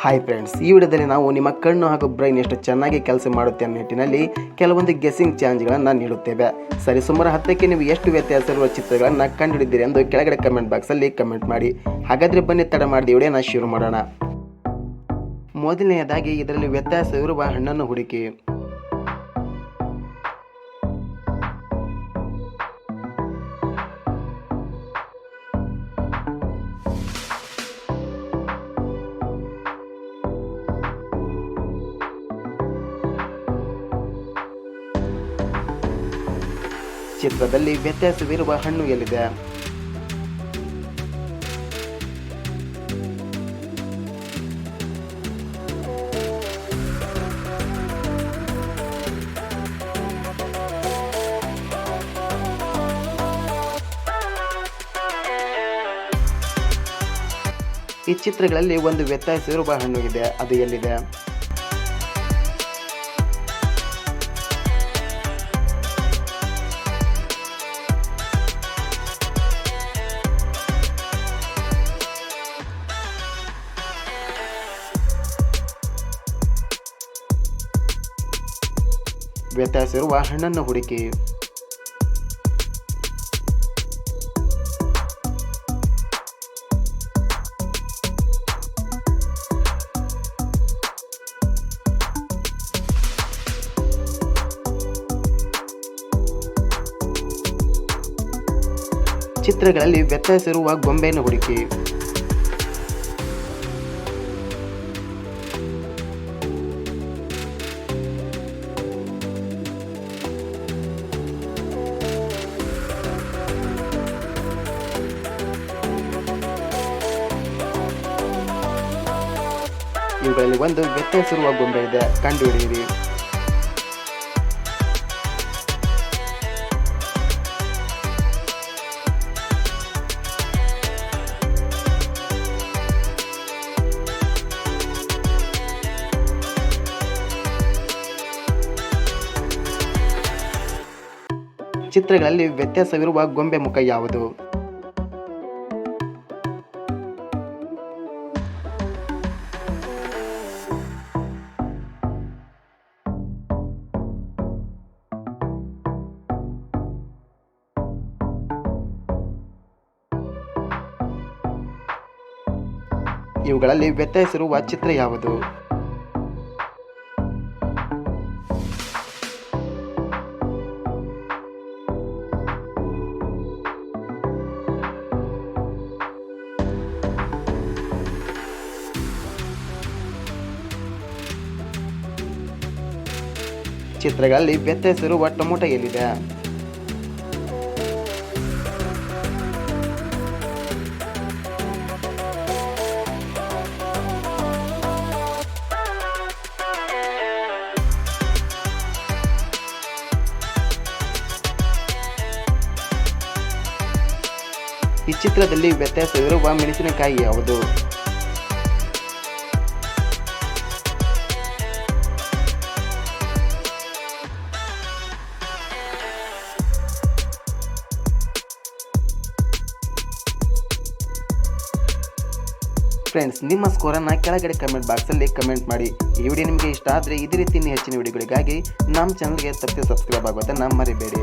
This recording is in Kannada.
ಹಾಯ್ ಫ್ರೆಂಡ್ಸ್, ಈ ವಿಡಿಯೋದಲ್ಲಿ ನಾವು ನಿಮ್ಮ ಕಣ್ಣು ಹಾಗೂ ಬ್ರೈನ್ ಎಷ್ಟು ಚೆನ್ನಾಗಿ ಕೆಲಸ ಮಾಡುತ್ತೆ ಅನ್ನೋ ನಿಟ್ಟಿನಲ್ಲಿ ಕೆಲವೊಂದು ಗೆಸ್ಸಿಂಗ್ ಚಾಲೆಂಜ್ಗಳನ್ನು ನೀಡುತ್ತೇವೆ. ಸರಿಸುಮಾರು 10ಕ್ಕೆ ನೀವು ಎಷ್ಟು ವ್ಯತ್ಯಾಸ ಇರುವ ಚಿತ್ರಗಳನ್ನು ಕಂಡುಹಿಡಿದಿರಿ ಎಂದು ಕೆಳಗಡೆ ಕಮೆಂಟ್ ಬಾಕ್ಸಲ್ಲಿ ಕಮೆಂಟ್ ಮಾಡಿ. ಹಾಗಾದರೆ ಬನ್ನಿ ತಡ ಮಾಡಿ ವಿಡಿಯೋನ ಶುರು ಮಾಡೋಣ. ಮೊದಲನೆಯದಾಗಿ ಇದರಲ್ಲಿ ವ್ಯತ್ಯಾಸವಿರುವ ಹಣ್ಣನ್ನು ಹುಡುಕಿ. ಚಿತ್ರದಲ್ಲಿ ವ್ಯತ್ಯಾಸವಿರುವ ಹಣ್ಣು ಎಲ್ಲಿದೆ? ಈ ಚಿತ್ರಗಳಲ್ಲಿ ಒಂದು ವ್ಯತ್ಯಾಸವಿರುವ ಹಣ್ಣು ಇದೆ, ಅದು ಎಲ್ಲಿದೆ? ವ್ಯತ್ಯಾಸವಿರುವ ಹಣ್ಣನ್ನು ಹುಡುಕಿ. ಚಿತ್ರಗಳಲ್ಲಿ ವ್ಯತ್ಯಾಸವಿರುವ ಗೊಂಬೆಯನ್ನು ಹುಡುಕಿ. ಇವುಗಳಲ್ಲಿ ಒಂದು ವ್ಯತ್ಯಾಸವಿರುವ ಗೊಂಬೆ ಇದೆ, ಕಂಡುಹಿಡಿಯಿರಿ. ಚಿತ್ರಗಳಲ್ಲಿ ವ್ಯತ್ಯಾಸವಿರುವ ಗೊಂಬೆ ಮುಖ ಯಾವುದು? ಇವುಗಳಲ್ಲಿ ವ್ಯತ್ಯಾಸವಿರುವ ಚಿತ್ರ ಯಾವುದು? ಚಿತ್ರಗಳಲ್ಲಿ ವ್ಯತ್ಯಾಸವಿರುವ ಟೊಮೊಟೊ ಎಲ್ಲಿದೆ? ಈ ಚಿತ್ರದಲ್ಲಿ ವ್ಯತ್ಯಾಸವಿರುವ ಮೆಣಸಿನಕಾಯಿ ಯಾವುದು? ಫ್ರೆಂಡ್ಸ್, ನಿಮ್ಮ ಸ್ಕೋರನ್ನು ಕೆಳಗಡೆ ಕಮೆಂಟ್ ಬಾಕ್ಸಲ್ಲಿ ಕಮೆಂಟ್ ಮಾಡಿ. ಈ ವಿಡಿಯೋ ನಿಮಗೆ ಇಷ್ಟ ಆದರೆ ಇದೇ ರೀತಿ ಹೆಚ್ಚಿನ ವಿಡಿಯೋಗಳಿಗಾಗಿ ನಮ್ಮ ಚಾನಲ್ಗೆ ಸಬ್ಸ್ಕ್ರೈಬ್ ಆಗೋದನ್ನು ಮರಿಬೇಡಿ.